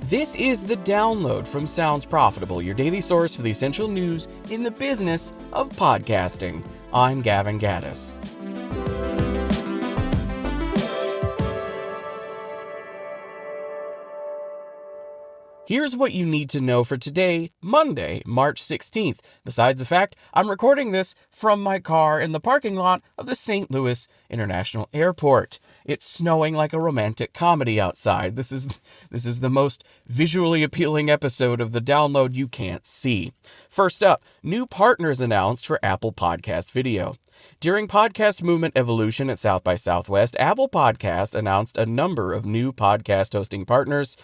This is The Download from Sounds Profitable, your daily source for the essential news in the business of podcasting. I'm Gavin Gaddis. Here's what you need to know for today, Monday, March 16th, besides the fact I'm recording this from my car in the parking lot of the St. Louis International Airport. It's snowing like a romantic comedy outside. This is the most visually appealing episode of The Download you can't see. First up, new partners announced for Apple Podcast Video. During podcast movement evolution at South by Southwest, Apple Podcast announced a number of new podcast hosting partners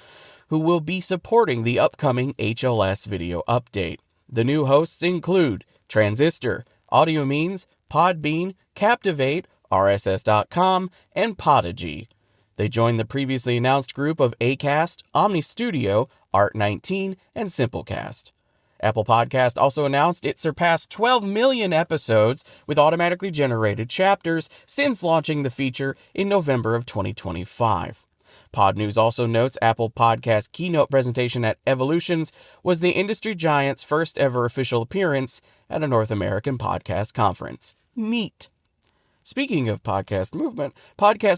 who will be supporting the upcoming HLS video update. The new hosts include Transistor, Audio Means, PodBean, Captivate, RSS.com, and Podigy. They join the previously announced group of Acast, Omni Studio, Art19, and Simplecast. Apple Podcast also announced it surpassed 12 million episodes with automatically generated chapters since launching the feature in November of 2025. Pod News also notes Apple Podcast keynote presentation at Evolutions was the industry giant's first ever official appearance at a North American podcast conference. Neat. Speaking of Podcast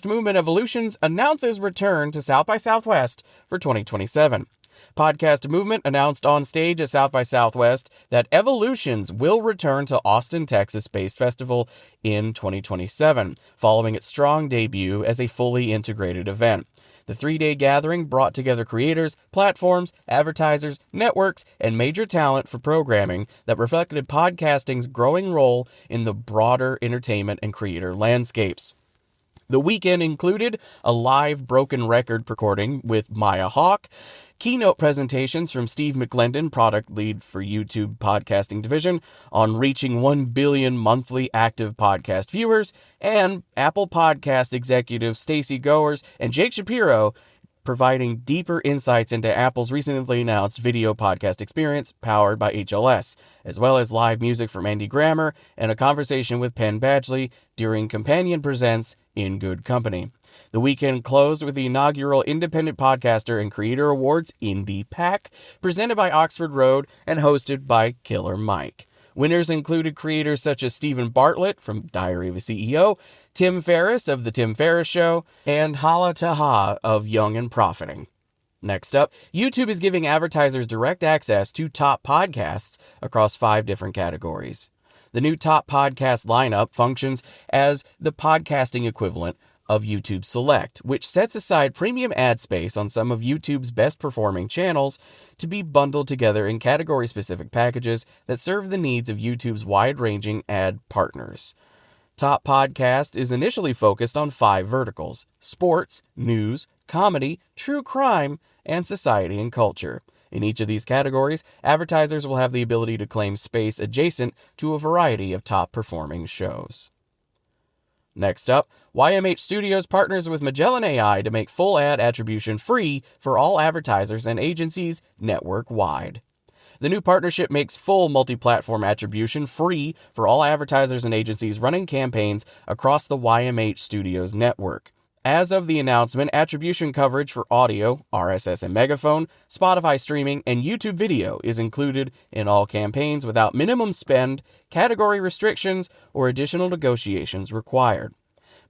Movement Evolutions announces return to South by Southwest for 2027. Podcast Movement announced on stage at South by Southwest that Evolutions will return to Austin, Texas-based festival in 2027, following its strong debut as a fully integrated event. The three-day gathering brought together creators, platforms, advertisers, networks, and major talent for programming that reflected podcasting's growing role in the broader entertainment and creator landscapes. The weekend included a live broken record recording with Maya Hawke, keynote presentations from Steve McClendon, product lead for YouTube podcasting division, on reaching 1 billion monthly active podcast viewers, and Apple Podcast executives Stacey, Goers, and Jake Shapiro providing deeper insights into Apple's recently announced video podcast experience powered by HLS, as well as live music from Andy Grammer and a conversation with Penn Badgley during Companion Presents In Good Company. The weekend closed with the inaugural Independent Podcaster and Creator Awards, Indie PaC, presented by Oxford Road and hosted by Killer Mike. Winners included creators such as Stephen Bartlett from Diary of a CEO, Tim Ferriss of The Tim Ferriss Show, and Hala Taha of Young and Profiting. Next up, YouTube is giving advertisers direct access to top podcasts across 5 different categories. The new top podcast lineup functions as the podcasting equivalent of YouTube Select, which sets aside premium ad space on some of YouTube's best performing channels to be bundled together in category-specific packages that serve the needs of YouTube's wide-ranging ad partners. Top Podcast is initially focused on 5 verticals: sports, news, comedy, true crime, and society and culture. In each of these categories, advertisers will have the ability to claim space adjacent to a variety of top-performing shows. Next up, YMH Studios partners with Magellan AI to make full ad attribution free for all advertisers and agencies network-wide. The new partnership makes full multi-platform attribution free for all advertisers and agencies running campaigns across the YMH Studios network. As of the announcement, attribution coverage for audio, RSS and Megaphone, Spotify streaming, and YouTube video is included in all campaigns without minimum spend, category restrictions, or additional negotiations required.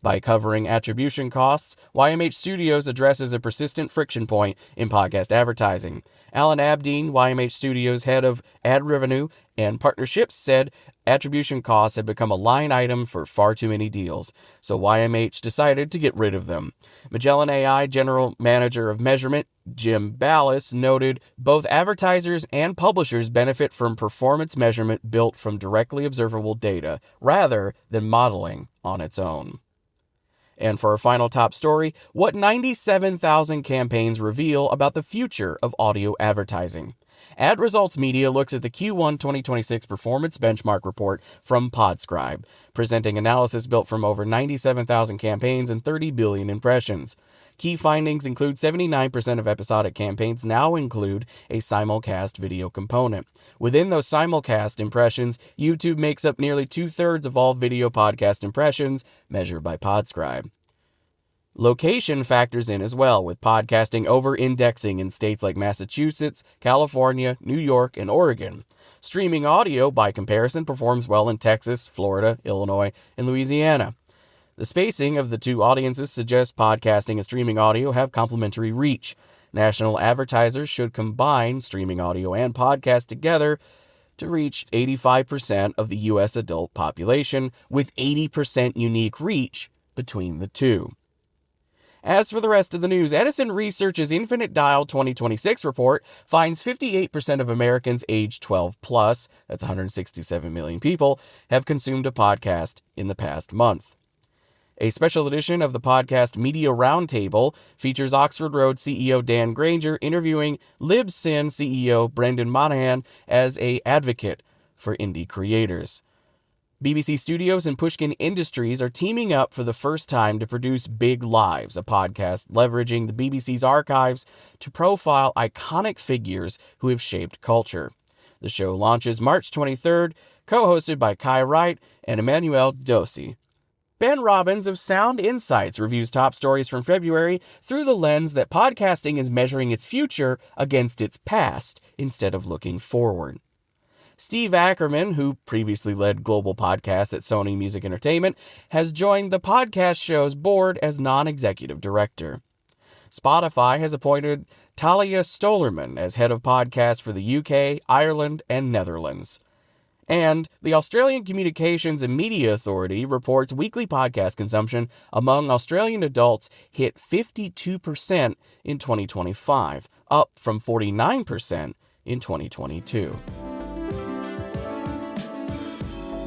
By covering attribution costs, YMH Studios addresses a persistent friction point in podcast advertising. Alan Abdeen, YMH Studios head of ad revenue and partnerships, said attribution costs had become a line item for far too many deals, so YMH decided to get rid of them. Magellan AI General Manager of Measurement, Jim Ballas, noted both advertisers and publishers benefit from performance measurement built from directly observable data, rather than modeling on its own. And for our final top story, what 97,000 campaigns reveal about the future of audio advertising. Ad Results Media looks at the Q1 2026 Performance Benchmark Report from Podscribe, presenting analysis built from over 97,000 campaigns and 30 billion impressions. Key findings include 79% of episodic campaigns now include a simulcast video component. Within those simulcast impressions, YouTube makes up nearly 2/3 of all video podcast impressions, measured by Podscribe. Location factors in as well, with podcasting over-indexing in states like Massachusetts, California, New York, and Oregon. Streaming audio, by comparison, performs well in Texas, Florida, Illinois, and Louisiana. The spacing of the two audiences suggests podcasting and streaming audio have complementary reach. National advertisers should combine streaming audio and podcast together to reach 85% of the U.S. adult population, with 80% unique reach between the two. As for the rest of the news, Edison Research's Infinite Dial 2026 report finds 58% of Americans aged 12 plus, that's 167 million people, have consumed a podcast in the past month. A special edition of the podcast Media Roundtable features Oxford Road CEO Dan Granger interviewing Libsyn CEO Brendan Monahan as an advocate for indie creators. BBC Studios and Pushkin Industries are teaming up for the first time to produce Big Lives, a podcast leveraging the BBC's archives to profile iconic figures who have shaped culture. The show launches March 23rd, co-hosted by Kai Wright and Emmanuel Dossi. Ben Robbins of Sound Insights reviews top stories from February through the lens that podcasting is measuring its future against its past instead of looking forward. Steve Ackerman, who previously led global podcasts at Sony Music Entertainment, has joined the podcast show's board as non-executive director. Spotify has appointed Talia Stolerman as head of podcasts for the UK, Ireland, and Netherlands. And the Australian Communications and Media Authority reports weekly podcast consumption among Australian adults hit 52% in 2025, up from 49% in 2022.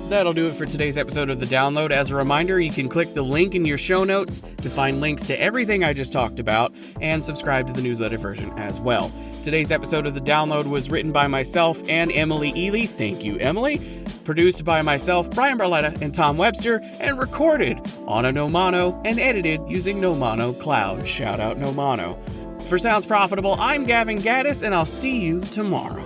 That'll do it for today's episode of The Download. As a reminder, you can click the link in your show notes to find links to everything I just talked about and subscribe to the newsletter version as well. Today's episode of The Download was written by myself and Emily Ely. Thank you, Emily. Produced by myself, Brian Barletta, and Tom Webster, and recorded on a Nomano and edited using Nomano Cloud. Shout out Nomano. For Sounds Profitable, I'm Gavin Gaddis, and I'll see you tomorrow.